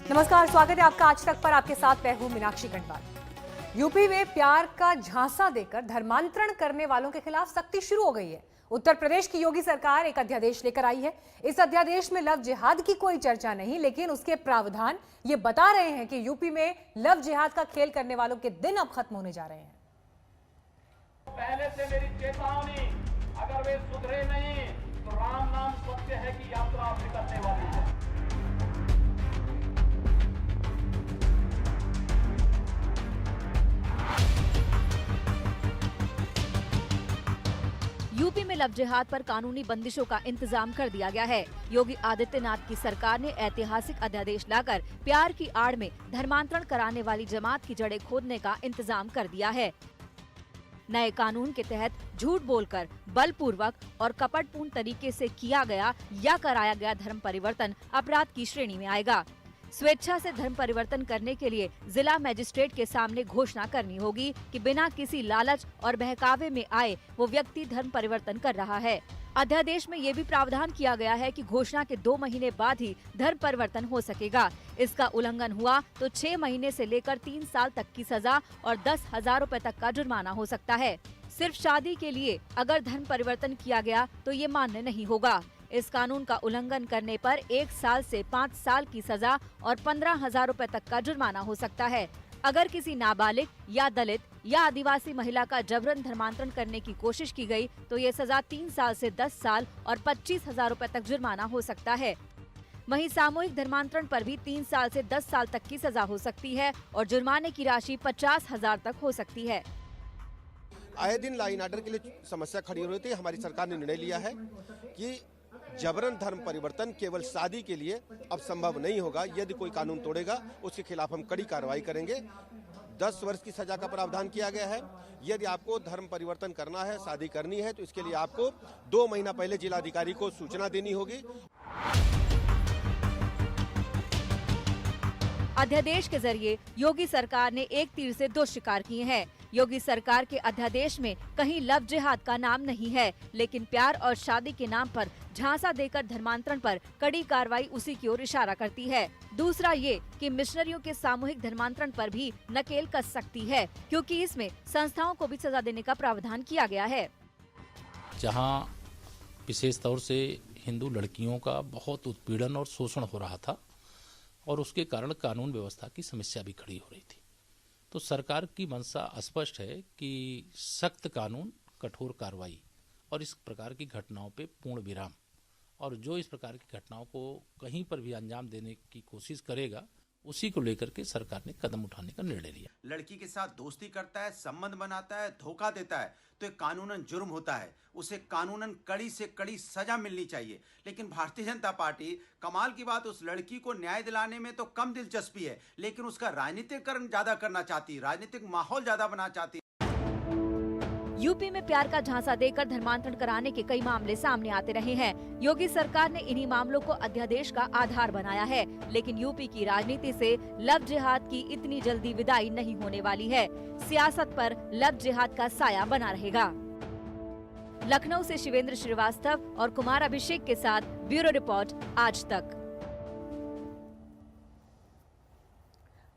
नमस्कार, स्वागत है आपका आज तक पर। आपके साथ मैं हूं मीनाक्षी गढ़वाल। यूपी में प्यार का झांसा देकर धर्मांतरण करने वालों के खिलाफ सख्ती शुरू हो गई है। उत्तर प्रदेश की योगी सरकार एक अध्यादेश लेकर आई है। इस अध्यादेश में लव जिहाद की कोई चर्चा नहीं, लेकिन उसके प्रावधान ये बता रहे हैं कि यूपी में लव जिहाद का खेल करने वालों के दिन अब खत्म होने जा रहे हैं। पहले से मेरी चेतावनी, अगर वे सुधरे नहीं तो राम नाम सत्य है की यात्रा अब निकलने वाली है। यूपी में लव जिहाद पर कानूनी बंदिशों का इंतजाम कर दिया गया है। योगी आदित्यनाथ की सरकार ने ऐतिहासिक अध्यादेश लाकर प्यार की आड़ में धर्मांतरण कराने वाली जमात की जड़ें खोदने का इंतजाम कर दिया है। नए कानून के तहत झूठ बोलकर बलपूर्वक और कपटपूर्ण तरीके से किया गया या कराया गया धर्म परिवर्तन अपराध की श्रेणी में आएगा। स्वेच्छा से धर्म परिवर्तन करने के लिए जिला मजिस्ट्रेट के सामने घोषणा करनी होगी कि बिना किसी लालच और बहकावे में आए वो व्यक्ति धर्म परिवर्तन कर रहा है। अध्यादेश में ये भी प्रावधान किया गया है कि घोषणा के 2 महीने बाद ही धर्म परिवर्तन हो सकेगा। इसका उल्लंघन हुआ तो 6 महीने से लेकर 3 साल तक की सजा और 10,000 रुपए तक का जुर्माना हो सकता है। सिर्फ शादी के लिए अगर धर्म परिवर्तन किया गया तो ये मान्य नहीं होगा। इस कानून का उल्लंघन करने पर 1 साल से 5 साल की सजा और 15,000 रुपए तक का जुर्माना हो सकता है। अगर किसी नाबालिग या दलित या आदिवासी महिला का जबरन धर्मांतरण करने की कोशिश की गई तो ये सजा 3 साल से 10 साल और 25,000 रुपए तक जुर्माना हो सकता है। वहीं सामूहिक धर्मांतरण पर भी 3 साल से 10 साल तक की सजा हो सकती है और जुर्माने की राशि 50,000 तक हो सकती है। आए दिन लॉ एंड ऑर्डर के लिए समस्या खड़ी हो रही थी। हमारी सरकार ने निर्णय लिया है कि जबरन धर्म परिवर्तन केवल शादी के लिए अब संभव नहीं होगा। यदि कोई कानून तोड़ेगा उसके खिलाफ हम कड़ी कार्रवाई करेंगे। 10 वर्ष की सजा का प्रावधान किया गया है। यदि आपको धर्म परिवर्तन करना है, शादी करनी है, तो इसके लिए आपको 2 महीना पहले जिलाधिकारी को सूचना देनी होगी। अध्यादेश के जरिए योगी सरकार ने एक तीर से 2 शिकार किए हैं। योगी सरकार के अध्यादेश में कहीं लव जिहाद का नाम नहीं है, लेकिन प्यार और शादी के नाम पर झांसा देकर धर्मांतरण पर कड़ी कार्रवाई उसी की ओर इशारा करती है। दूसरा ये कि मिशनरियों के सामूहिक धर्मांतरण पर भी नकेल कस सकती है, क्योंकि इसमें संस्थाओं को भी सजा देने का प्रावधान किया गया है। जहां विशेष तौर से हिंदू लड़कियों का बहुत उत्पीड़न और शोषण हो रहा था और उसके कारण कानून व्यवस्था की समस्या भी खड़ी हो रही थी, तो सरकार की मंशा स्पष्ट है कि सख्त कानून, कठोर कार्रवाई और इस प्रकार की घटनाओं पे पूर्ण विराम, और जो इस प्रकार की घटनाओं को कहीं पर भी अंजाम देने की कोशिश करेगा उसी को लेकर के सरकार ने कदम उठाने का निर्णय लिया। लड़की के साथ दोस्ती करता है, संबंध बनाता है, धोखा देता है तो एक कानूनन जुर्म होता है, उसे कानूनन कड़ी से कड़ी सजा मिलनी चाहिए। लेकिन भारतीय जनता पार्टी, कमाल की बात, उस लड़की को न्याय दिलाने में तो कम दिलचस्पी है, लेकिन उसका राजनीतिकरण ज्यादा करना चाहती, राजनीतिक माहौल ज्यादा बना चाहती। यूपी में प्यार का झांसा देकर धर्मांतरण कराने के कई मामले सामने आते रहे हैं। योगी सरकार ने इन्हीं मामलों को अध्यादेश का आधार बनाया है, लेकिन यूपी की राजनीति से लव जिहाद की इतनी जल्दी विदाई नहीं होने वाली है। सियासत पर लव जिहाद का साया बना रहेगा। लखनऊ से शिवेंद्र श्रीवास्तव और कुमार अभिषेक के साथ ब्यूरो रिपोर्ट आज तक।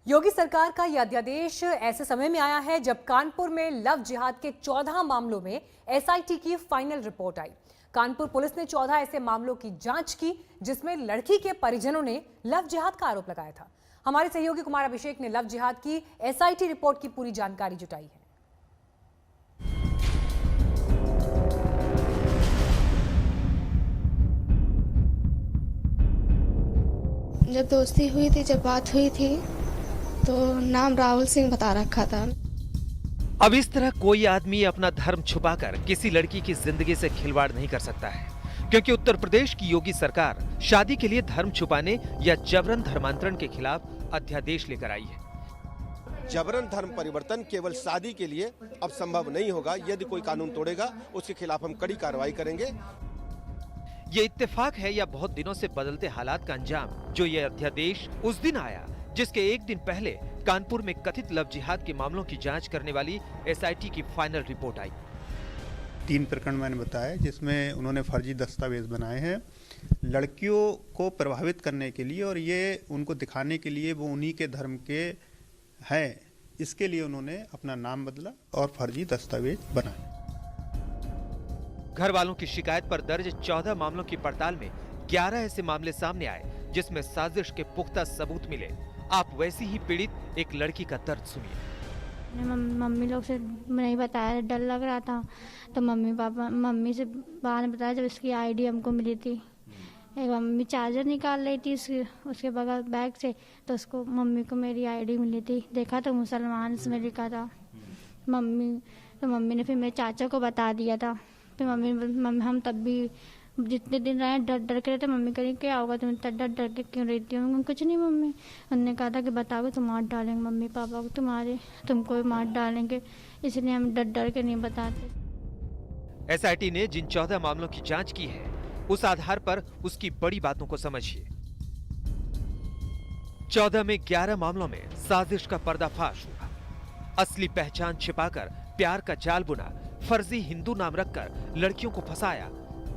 योगी सरकार का यह अध्यादेश ऐसे समय में आया है जब कानपुर में लव जिहाद के 14 मामलों में एसआईटी की फाइनल रिपोर्ट आई। कानपुर पुलिस ने 14 ऐसे मामलों की जांच की जिसमें लड़की के परिजनों ने लव जिहाद का आरोप लगाया था। हमारे सहयोगी कुमार अभिषेक ने लव जिहाद की एसआईटी रिपोर्ट की पूरी जानकारी जुटाई है। जब दोस्ती हुई थी, जब बात हुई थी तो नाम राहुल सिंह बता रखा था। अब इस तरह कोई आदमी अपना धर्म छुपाकर किसी लड़की की जिंदगी से खिलवाड़ नहीं कर सकता है, क्योंकि उत्तर प्रदेश की योगी सरकार शादी के लिए धर्म छुपाने या जबरन धर्मांतरण के खिलाफ अध्यादेश लेकर आई है। जबरन धर्म परिवर्तन केवल शादी के लिए अब संभव नहीं होगा। यदि कोई कानून तोड़ेगा उसके खिलाफ हम कड़ी कार्रवाई करेंगे। ये इत्तेफाक है या बहुत दिनों से बदलते हालात का अंजाम, जो ये अध्यादेश उस दिन आया जिसके एक दिन पहले कानपुर में कथित लव जिहाद के मामलों की जांच करने वाली एसआईटी की फाइनल रिपोर्ट आई। 3 प्रकरण मैंने बताया जिसमें उन्होंने फर्जी दस्तावेज बनाए हैं लड़कियों को प्रभावित करने के लिए, और ये उनको दिखाने के लिए वो उन्हीं के धर्म के हैं, इसके लिए उन्होंने अपना नाम बदला और फर्जी दस्तावेज बनाए। घर वालों की शिकायत पर दर्ज 14 मामलों की पड़ताल में 11 ऐसे मामले सामने आए जिसमें साजिश के पुख्ता सबूत मिले। आप वैसी ही पीड़ित एक लड़की का दर्द सुनिए। मम्मी लोग से नहीं बताया, डर लग रहा था, तो मम्मी से बाद में बताया जब इसकी आईडी हमको मिली थी। एक मम्मी चार्जर निकाल रही थी उसके बगल बैग से, तो उसको मम्मी को मेरी आईडी मिली थी, देखा तो मुसलमान इसमें लिखा था। मम्मी ने फिर मेरे चाचा को बता दिया था। फिर मम्मी हम तब भी जितने दिन रहे डर डर के रहते। मम्मी कह रही क्या होगा, तुम इतना डर डर के क्यों रहती हो? कुछ नहीं मम्मी, उन्होंने कहा था कि बताओगे तो मार डालेंगे मम्मी पापा को, तुमको भी मार डालेंगे, इसलिए हम डर डर के नहीं बताते। एसआईटी ने जिन 14 मामलों की जांच की है उस आधार पर उसकी बड़ी बातों को समझिए। 14 में 11 मामलों में साजिश का पर्दाफाश हुआ। असली पहचान छिपाकर प्यार का जाल बुना, फर्जी हिंदू नाम रखकर लड़कियों को फंसाया।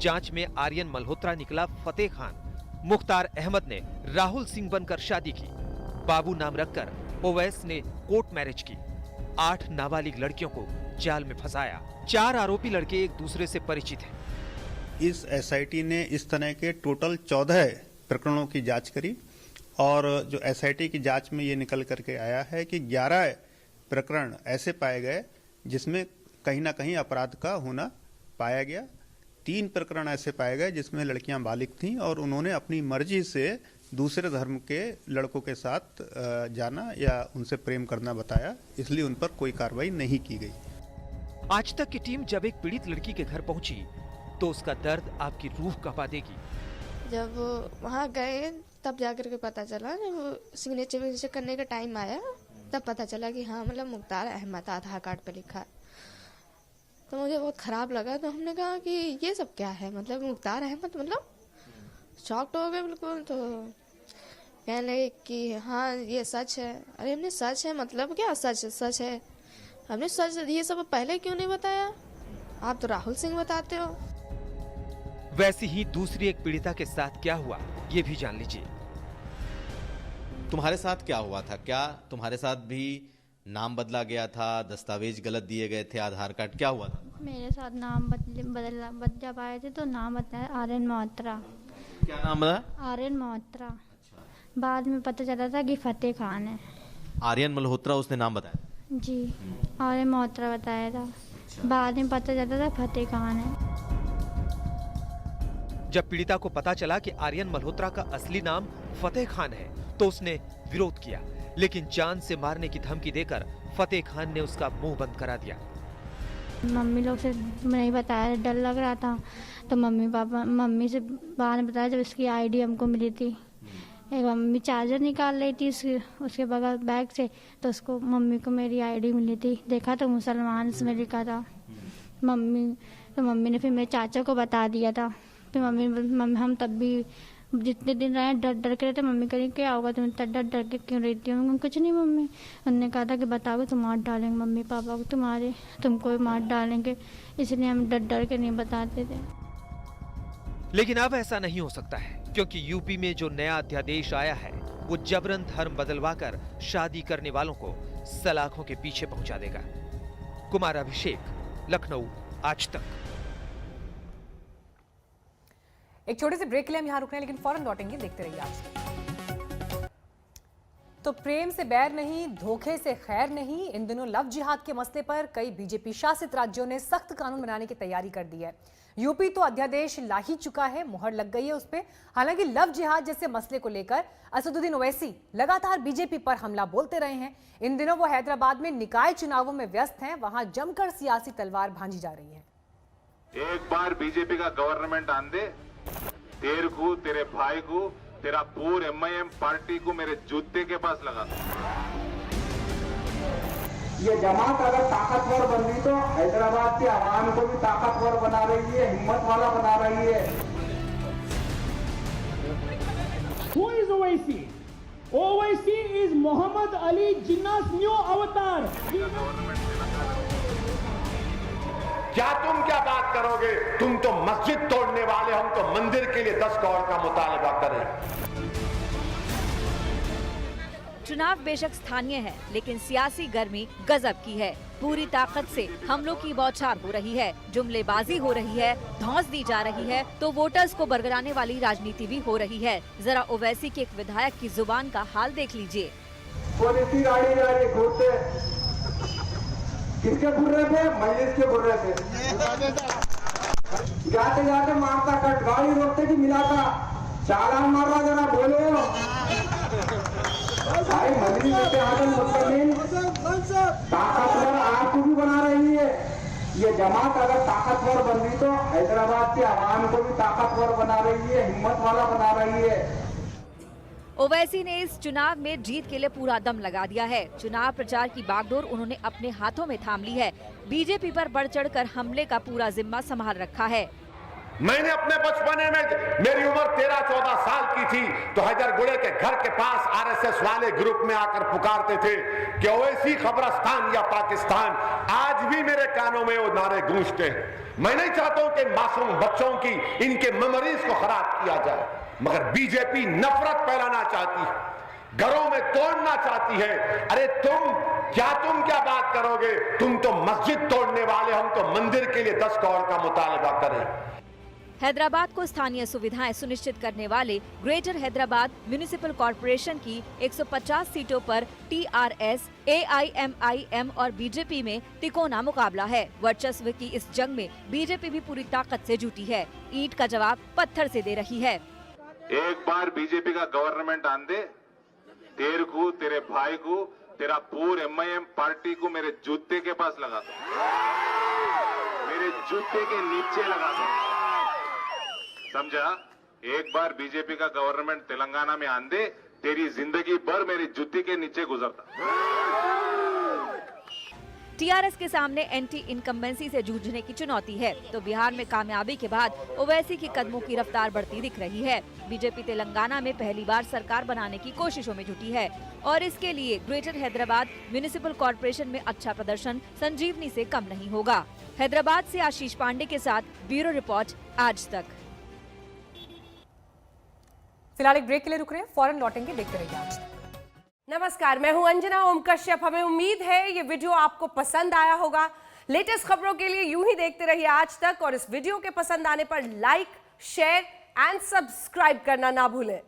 जांच में आर्यन मल्होत्रा निकला फतेह खान। मुख्तार अहमद ने राहुल सिंह बनकर शादी की। बाबू नाम रखकर ओवैस ने कोर्ट मैरिज की। 8 नाबालिग लड़कियों को जाल में फंसाया। 4 आरोपी लड़के एक दूसरे से परिचित हैं। इस एसआईटी ने इस तरह के टोटल 14 प्रकरणों की जांच करी, और जो एसआईटी की जांच में ये निकल करके आया है कि 11 प्रकरण ऐसे पाए गए जिसमें कहीं ना कहीं अपराध का होना पाया गया। 3 प्रकरण ऐसे पाए गए जिसमें लड़कियां बालिग थीं और उन्होंने अपनी मर्जी से दूसरे धर्म के लड़कों के साथ जाना या उनसे प्रेम करना बताया, इसलिए उन पर कोई कार्रवाई नहीं की गई। आज तक की टीम जब एक पीड़ित लड़की के घर पहुंची तो उसका दर्द आपकी रूह कंपा देगी। जब वहाँ गए तब जाकर के पता चला, जब सिग्नेचर करने का टाइम आया तब पता चला कि हाँ मतलब मुख्तार अहमद आधार कार्ड पे लिखा है। तो मुझे बहुत खराब लगा, तो हमने कहा कि ये सब क्या है, मतलब मुख्तार अहमद, मतलब शॉक्ड हो गए बिल्कुल। तो कहने लगे कि हाँ ये सच है। अरे हमने सच है मतलब क्या सच है, हमने सच ये सब पहले क्यों नहीं बताया, आप तो राहुल सिंह बताते हो। वैसी ही दूसरी एक पीड़िता के साथ क्या हुआ ये भी जान लीजिए। तुम्हारे साथ क्या हुआ था? क्या तुम्हारे साथ भी नाम बदला गया था, दस्तावेज गलत दिए गए थे, आधार कार्ड, क्या हुआ था? मेरे साथ नाम बदल पाए थे, तो नाम बताया आर्यन मल्होत्रा। क्या नाम बता? आर्यन मल्होत्रा। बाद में पता चला था कि फतेह खान है। आर्यन मल्होत्रा उसने नाम बताया? जी, आर्यन मल्होत्रा बताया था। बाद में पता चला था फतेह खान है। जब पीड़िता को पता चला कि आर्यन मल्होत्रा का असली नाम फतेह खान है तो उसने विरोध किया, लेकिन जान से मारने की धमकी देकर फतेह खान ने उसका मुंह बंद करा दिया। मम्मी लोग से नहीं बताया, डर लग रहा था, तो मम्मी से बाद में बताया जब इसकी आईडी हमको मिली थी। एक मम्मी चार्जर निकाल रही थी उसके बगल बैग से, तो उसको मम्मी को मेरी आईडी मिली थी, देखा तो मुसलमान इसमें लिखा था। मम्मी ने फिर मेरे चाचा को बता दिया था। फिर मम्मी हम तब भी जितने दिन रहे डर डर के रहते। मम्मी कह रही क्या होगा, तुम इतना डर डर के क्यों रहती हो? कुछ नहीं मम्मी, उन्होंने कहा था कि बताओगे तो मार डालेंगे मम्मी पापा को, तुमको भी मार डालेंगे, इसलिए हम डर डर के नहीं बताते थे। लेकिन अब ऐसा नहीं हो सकता है, क्योंकि यूपी में जो नया अध्यादेश आया है वो जबरन धर्म बदलवाकर शादी करने वालों को सलाखों के पीछे पहुंचा देगा। कुमार अभिषेक, लखनऊ, आज तक। एक छोटे से ब्रेक के लिए हम यहाँ रुक रहे हैं, लेकिन फौरन लौटेंगे, देखते रहिए आज। तो प्रेम से बैर नहीं, धोखे से खैर नहीं, इन दिनों लव जिहाद के मसले पर कई बीजेपी शासित राज्यों ने सख्त कानून बनाने की तैयारी कर दी है। यूपी तो अध्यादेश ला ही चुका है, मुहर लग गई है उस पे। हालांकि लव जिहाद जैसे मसले को लेकर असदुद्दीन ओवैसी लगातार बीजेपी पर हमला बोलते रहे हैं। इन दिनों वो हैदराबाद में निकाय चुनावों में व्यस्त हैं, वहां जमकर सियासी तलवार भांजी जा रही है। एक बार बीजेपी का गवर्नमेंट आन दे, तेरे को, तेरे भाई को, तेरा पूरे एमआईएम पार्टी को मेरे जूते के पास लगा दो। ये जमात अगर ताकतवर बन रही तो हैदराबाद के आवाम को भी ताकतवर बना रही है, हिम्मत वाला बना रही है। Who is Owaisi? Owaisi is Muhammad Ali Jinnah's new avatar. क्या तुम क्या बात करोगे? तुम तो मस्जिद तोड़ने वाले, हम तो मंदिर के लिए 10 करोड़ का मुतालबा करें। चुनाव बेशक स्थानीय है, लेकिन सियासी गर्मी गजब की है। पूरी ताकत से हमलों की बौछार हो रही है, जुमलेबाजी हो रही है, धौंस दी जा रही है, तो वोटर्स को बरगलाने वाली राजनीति भी हो रही है। जरा ओवैसी के एक विधायक की जुबान का हाल देख लीजिए। पुलिस की गाड़ी जा रही घूरते, किसके घूर रहे थे? मजलिस के घूर रहे थे। जाते जाते मारता कट, गाड़ी रोकते कि मिलाता, चालान मार रहा, जरा बोलो भाई। मजलिस ताकतवर आपको भी बना रही है। ये जमात अगर ताकतवर बन रही तो हैदराबाद के आवाम को भी ताकतवर बना रही है, हिम्मत वाला बना रही है। ओवैसी ने इस चुनाव में जीत के लिए पूरा दम लगा दिया है। चुनाव प्रचार की बागडोर उन्होंने अपने हाथों में थाम ली है। बीजेपी पर बढ़ चढ़कर हमले का पूरा जिम्मा संभाल रखा है। मैंने अपने बचपने में, मेरी उम्र 13-14 साल की थी, तो हैदरगुड़े के घर के पास आरएसएस वाले ग्रुप में आकर पुकारते थे कि ओवैसी खबरस्तान या पाकिस्तान। आज भी मेरे कानों में वो नारे गूंजते हैं। मैं नहीं चाहता हूं कि मासूम बच्चों की, इनके मेमोरीज को खराब किया जाए, मगर बीजेपी नफरत फैलाना चाहती है, घरों में तोड़ना चाहती है। अरे तुम क्या बात करोगे? तुम तो मस्जिद तोड़ने वाले, हम तो मंदिर के लिए 10 करोड़ का मुतालबा करें। हैदराबाद को स्थानीय सुविधाएं सुनिश्चित करने वाले ग्रेटर हैदराबाद म्युनिसिपल कॉरपोरेशन की 150 सीटों पर टीआरएस, एआईएमआईएम और बीजेपी में तिकोना मुकाबला है। वर्चस्व की इस जंग में बीजेपी भी पूरी ताकत से जुटी है। ईंट का जवाब पत्थर से दे रही है। एक बार बीजेपी का गवर्नमेंट आन दे, तेरे को, तेरे भाई को, तेरा पूरे एमआईएम पार्टी को मेरे जूते के पास लगा दो, मेरे जूते के नीचे लगा दो, समझा? एक बार बीजेपी का गवर्नमेंट तेलंगाना में आन दे, तेरी जिंदगी भर मेरी जूती के नीचे गुजरता। टीआरएस के सामने एंटी इनकम्बेंसी से जूझने की चुनौती है, तो बिहार में कामयाबी के बाद ओवैसी की कदमों की रफ्तार बढ़ती दिख रही है। बीजेपी तेलंगाना में पहली बार सरकार बनाने की कोशिशों में जुटी है और इसके लिए ग्रेटर हैदराबाद म्युनिसिपल कॉरपोरेशन में अच्छा प्रदर्शन संजीवनी से कम नहीं होगा। हैदराबाद से आशीष पांडे के साथ ब्यूरो रिपोर्ट, आज तक। फिलहाल एक ब्रेक के लिए रुक रहे हैं, फौरन लौटेंगे, देखते रहिए आज तक। नमस्कार, मैं हूं अंजना ओम कश्यप। हमें उम्मीद है ये वीडियो आपको पसंद आया होगा। लेटेस्ट खबरों के लिए यूं ही देखते रहिए आज तक और इस वीडियो के पसंद आने पर लाइक, शेयर एंड सब्सक्राइब करना ना भूलें।